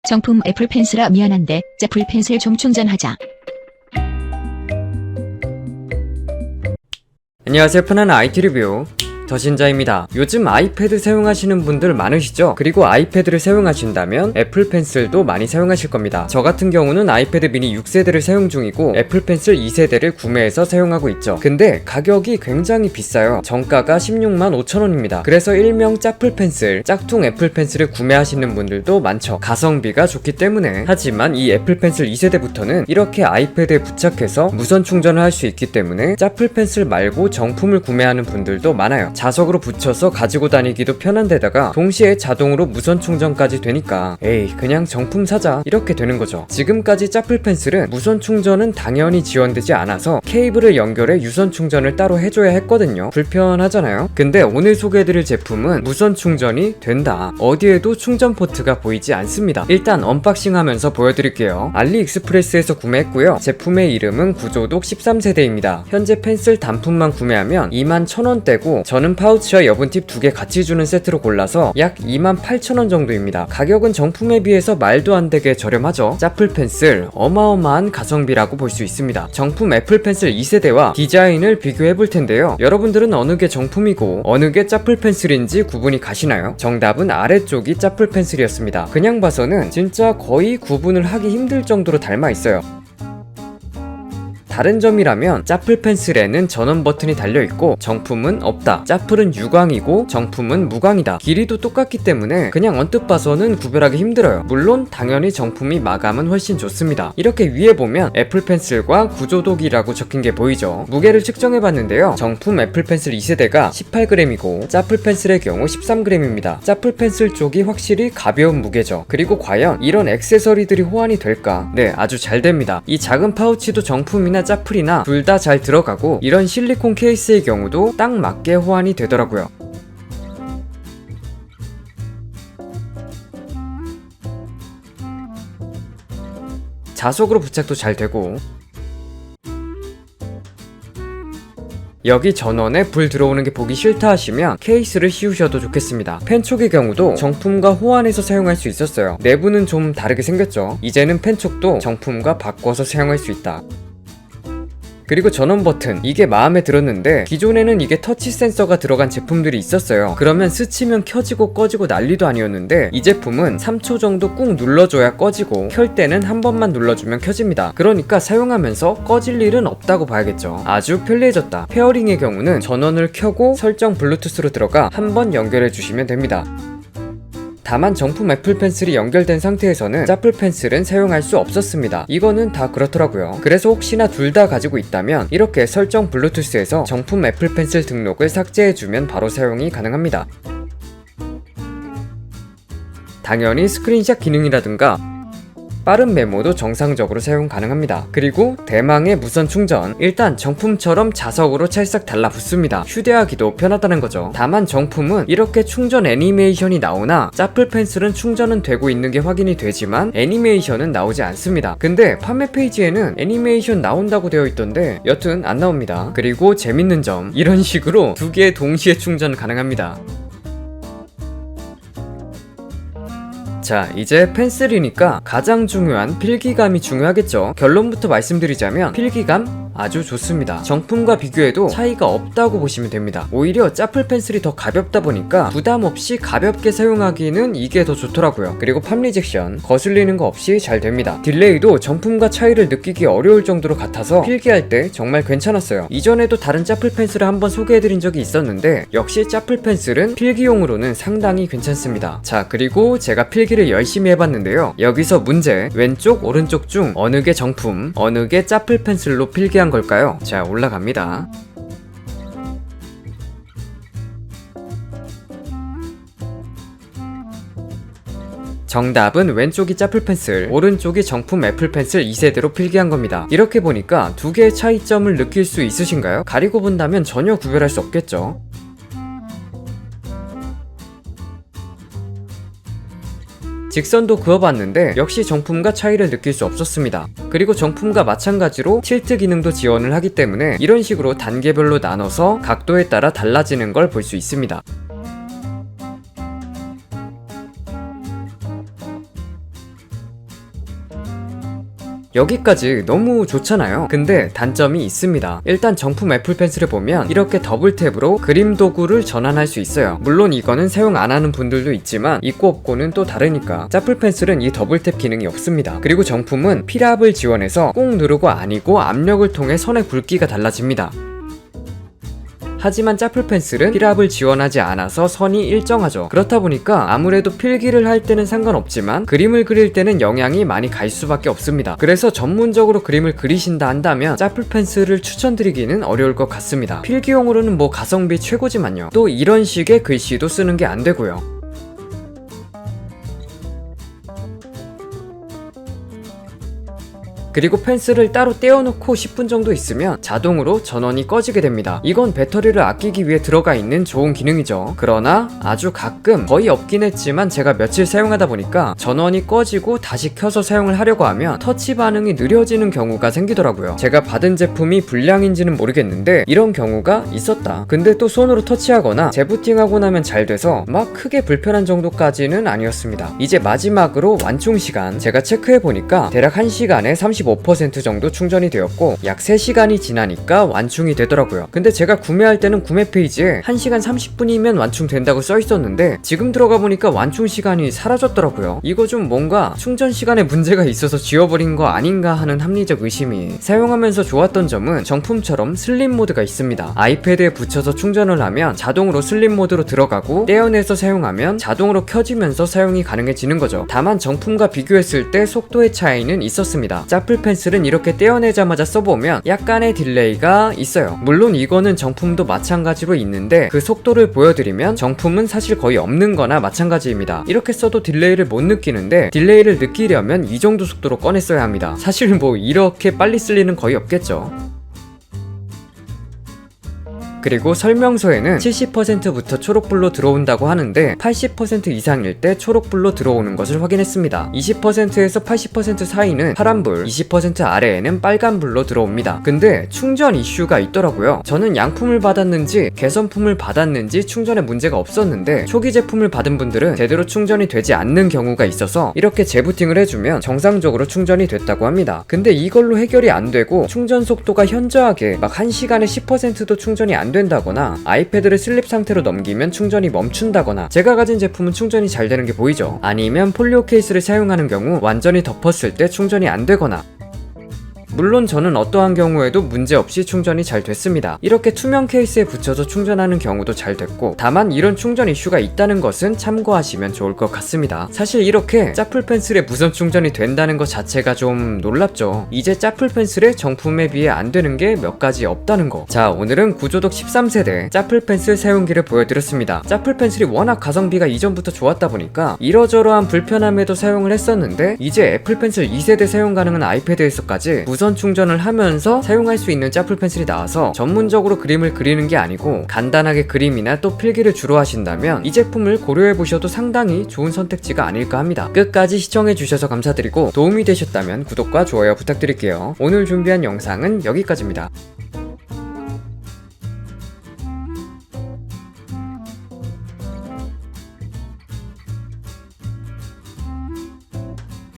정품 애플 펜슬아 미안한데 애플 펜슬 좀 충전하자. 안녕하세요, 편안한 IT 리뷰 더신자입니다. 요즘 아이패드 사용하시는 분들 많으시죠? 그리고 아이패드를 사용하신다면 애플 펜슬도 많이 사용하실 겁니다. 저 같은 경우는 아이패드 미니 6세대를 사용 중이고 애플 펜슬 2세대를 구매해서 사용하고 있죠. 근데 가격이 굉장히 비싸요. 정가가 16만 5천원입니다. 그래서 일명 짜플 펜슬, 짝퉁 애플 펜슬을 구매하시는 분들도 많죠. 가성비가 좋기 때문에. 하지만 이 애플 펜슬 2세대부터는 이렇게 아이패드에 부착해서 무선 충전을 할 수 있기 때문에 짜플 펜슬 말고 정품을 구매하는 분들도 많아요. 자석으로 붙여서 가지고 다니기도 편한 데다가 동시에 자동으로 무선 충전까지 되니까 에이 그냥 정품 사자 이렇게 되는 거죠. 지금까지 짜플 펜슬은 무선 충전은 당연히 지원되지 않아서 케이블을 연결해 유선 충전을 따로 해줘야 했거든요. 불편하잖아요. 근데 오늘 소개해드릴 제품은 무선 충전이 된다. 어디에도 충전 포트가 보이지 않습니다. 일단 언박싱 하면서 보여드릴게요. 알리익스프레스에서 구매했고요. 제품의 이름은 구조독 13세대입니다. 현재 펜슬 단품만 구매하면 21,000원대고 저는 파우치와 여분팁 2개 같이 주는 세트로 골라서 약 28,000원 정도입니다. 가격은 정품에 비해서 말도 안 되게 저렴하죠. 짜플 펜슬 어마어마한 가성비라고 볼 수 있습니다. 정품 애플 펜슬 2세대와 디자인을 비교해 볼 텐데요. 여러분들은 어느 게 정품이고 어느 게 짜플 펜슬인지 구분이 가시나요? 정답은 아래쪽이 짜플 펜슬이었습니다. 그냥 봐서는 진짜 거의 구분을 하기 힘들 정도로 닮아 있어요. 다른 점이라면 짜플 펜슬에는 전원 버튼이 달려있고 정품은 없다. 짜플은 유광이고 정품은 무광이다. 길이도 똑같기 때문에 그냥 언뜻 봐서는 구별하기 힘들어요. 물론 당연히 정품이 마감은 훨씬 좋습니다. 이렇게 위에 보면 애플 펜슬과 구조독이라고 적힌게 보이죠. 무게를 측정해봤는데요. 정품 애플 펜슬 2세대가 18g이고 짜플 펜슬의 경우 13g입니다. 짜플 펜슬 쪽이 확실히 가벼운 무게죠. 그리고 과연 이런 액세서리들이 호환이 될까? 네, 아주 잘 됩니다. 이 작은 파우치도 정품이나 짜플이나 둘 다 잘 들어가고 이런 실리콘 케이스의 경우도 딱 맞게 호환이 되더라고요. 자석으로 부착도 잘 되고 여기 전원에 불 들어오는 게 보기 싫다 하시면 케이스를 씌우셔도 좋겠습니다. 펜촉의 경우도 정품과 호환해서 사용할 수 있었어요. 내부는 좀 다르게 생겼죠. 이제는 펜촉도 정품과 바꿔서 사용할 수 있다. 그리고 전원 버튼, 이게 마음에 들었는데 기존에는 이게 터치 센서가 들어간 제품들이 있었어요. 그러면 스치면 켜지고 꺼지고 난리도 아니었는데 이 제품은 3초 정도 꾹 눌러줘야 꺼지고 켤 때는 한 번만 눌러주면 켜집니다. 그러니까 사용하면서 꺼질 일은 없다고 봐야겠죠. 아주 편리해졌다. 페어링의 경우는 전원을 켜고 설정 블루투스로 들어가 한 번 연결해 주시면 됩니다. 다만 정품 애플 펜슬이 연결된 상태에서는 짜플 펜슬은 사용할 수 없었습니다. 이거는 다 그렇더라고요. 그래서 혹시나 둘 다 가지고 있다면 이렇게 설정 블루투스에서 정품 애플 펜슬 등록을 삭제해주면 바로 사용이 가능합니다. 당연히 스크린샷 기능이라든가 빠른 메모도 정상적으로 사용 가능합니다. 그리고 대망의 무선 충전, 일단 정품처럼 자석으로 찰싹 달라붙습니다. 휴대하기도 편하다는 거죠. 다만 정품은 이렇게 충전 애니메이션이 나오나 짜플 펜슬은 충전은 되고 있는 게 확인이 되지만 애니메이션은 나오지 않습니다. 근데 판매 페이지에는 애니메이션 나온다고 되어 있던데 여튼 안 나옵니다. 그리고 재밌는 점, 이런 식으로 두 개 동시에 충전 가능합니다. 자, 이제 펜슬이니까 가장 중요한 필기감이 중요하겠죠. 결론부터 말씀드리자면 필기감 아주 좋습니다. 정품과 비교해도 차이가 없다고 보시면 됩니다. 오히려 짜플 펜슬이 더 가볍다 보니까 부담 없이 가볍게 사용하기는 이게 더 좋더라고요. 그리고 팜 리젝션 거슬리는 거 없이 잘 됩니다. 딜레이도 정품과 차이를 느끼기 어려울 정도로 같아서 필기할 때 정말 괜찮았어요. 이전에도 다른 짜플 펜슬을 한번 소개해드린 적이 있었는데 역시 짜플 펜슬은 필기용으로는 상당히 괜찮습니다. 자, 그리고 제가 필기를 열심히 해봤는데요. 여기서 문제, 왼쪽 오른쪽 중 어느 게 정품, 어느 게 짜플 펜슬로 필기한 걸까요? 자, 올라갑니다. 정답은 왼쪽이 짜플 펜슬, 오른쪽이 정품 애플 펜슬 2세대로 필기한 겁니다. 이렇게 보니까 두 개의 차이점을 느낄 수 있으신가요? 가리고 본다면 전혀 구별할 수 없겠죠. 직선도 그어봤는데 역시 정품과 차이를 느낄 수 없었습니다. 그리고 정품과 마찬가지로 틸트 기능도 지원을 하기 때문에 이런 식으로 단계별로 나눠서 각도에 따라 달라지는 걸 볼 수 있습니다. 여기까지 너무 좋잖아요. 근데 단점이 있습니다. 일단 정품 애플 펜슬을 보면 이렇게 더블 탭으로 그림 도구를 전환할 수 있어요. 물론 이거는 사용 안 하는 분들도 있지만 있고 없고는 또 다르니까. 애플 펜슬은 이 더블 탭 기능이 없습니다. 그리고 정품은 필압을 지원해서 꾹 누르고 아니고 압력을 통해 선의 굵기가 달라집니다. 하지만 애플 펜슬은 필압을 지원하지 않아서 선이 일정하죠. 그렇다 보니까 아무래도 필기를 할 때는 상관없지만 그림을 그릴 때는 영향이 많이 갈 수밖에 없습니다. 그래서 전문적으로 그림을 그리신다 한다면 애플 펜슬을 추천드리기는 어려울 것 같습니다. 필기용으로는 뭐 가성비 최고지만요. 또 이런 식의 글씨도 쓰는 게 안 되고요. 그리고 펜슬을 따로 떼어놓고 10분 정도 있으면 자동으로 전원이 꺼지게 됩니다. 이건 배터리를 아끼기 위해 들어가 있는 좋은 기능이죠. 그러나 아주 가끔, 거의 없긴 했지만 제가 며칠 사용하다 보니까 전원이 꺼지고 다시 켜서 사용을 하려고 하면 터치 반응이 느려지는 경우가 생기더라고요. 제가 받은 제품이 불량인지는 모르겠는데 이런 경우가 있었다. 근데 또 손으로 터치하거나 재부팅하고 나면 잘 돼서 막 크게 불편한 정도까지는 아니었습니다. 이제 마지막으로 완충 시간, 제가 체크해보니까 대략 1시간에 35% 정도 충전이 되었고 약 3시간이 지나니까 완충이 되더라고요. 근데 제가 구매할 때는 구매 페이지에 1시간 30분이면 완충된다고 써있었는데 지금 들어가 보니까 완충 시간이 사라졌더라고요. 이거 좀 뭔가 충전 시간에 문제가 있어서 지워버린 거 아닌가 하는 합리적 의심이. 사용하면서 좋았던 점은 정품처럼 슬립 모드가 있습니다. 아이패드에 붙여서 충전을 하면 자동으로 슬립 모드로 들어가고 떼어내서 사용하면 자동으로 켜지면서 사용이 가능해지는 거죠. 다만 정품과 비교했을 때 속도의 차이는 있었습니다. 애플 펜슬은 이렇게 떼어내자마자 써보면 약간의 딜레이가 있어요. 물론 이거는 정품도 마찬가지로 있는데 그 속도를 보여드리면 정품은 사실 거의 없는 거나 마찬가지입니다. 이렇게 써도 딜레이를 못 느끼는데 딜레이를 느끼려면 이 정도 속도로 꺼내 써야 합니다. 사실 뭐 이렇게 빨리 쓸 리는 거의 없겠죠. 그리고 설명서에는 70%부터 초록불로 들어온다고 하는데 80% 이상일 때 초록불로 들어오는 것을 확인했습니다. 20%에서 80% 사이는 파란불, 20% 아래에는 빨간불로 들어옵니다. 근데 충전 이슈가 있더라고요. 저는 양품을 받았는지 개선품을 받았는지 충전에 문제가 없었는데 초기 제품을 받은 분들은 제대로 충전이 되지 않는 경우가 있어서 이렇게 재부팅을 해주면 정상적으로 충전이 됐다고 합니다. 근데 이걸로 해결이 안 되고 충전 속도가 현저하게 막 1시간에 10%도 충전이 안 된다거나 아이패드를 슬립 상태로 넘기면 충전이 멈춘다거나 제가 가진 제품은 충전이 잘 되는 게 보이죠. 아니면 폴리오 케이스를 사용하는 경우 완전히 덮었을 때 충전이 안 되거나. 물론 저는 어떠한 경우에도 문제없이 충전이 잘 됐습니다. 이렇게 투명 케이스에 붙여서 충전하는 경우도 잘 됐고 다만 이런 충전 이슈가 있다는 것은 참고하시면 좋을 것 같습니다. 사실 이렇게 애플 펜슬에 무선 충전이 된다는 것 자체가 좀 놀랍죠. 이제 애플 펜슬에 정품에 비해 안 되는 게 몇 가지 없다는 거. 자, 오늘은 구조독 13세대 애플 펜슬 사용기를 보여드렸습니다. 애플 펜슬이 워낙 가성비가 이전부터 좋았다 보니까 이러저러한 불편함에도 사용을 했었는데 이제 애플 펜슬 2세대 사용 가능한 아이패드에서까지 무선 충전을 하면서 사용할 수 있는 애플 펜슬이 나와서 전문적으로 그림을 그리는 게 아니고 간단하게 그림이나 또 필기를 주로 하신다면 이 제품을 고려해 보셔도 상당히 좋은 선택지가 아닐까 합니다. 끝까지 시청해 주셔서 감사드리고 도움이 되셨다면 구독과 좋아요 부탁드릴게요. 오늘 준비한 영상은 여기까지입니다.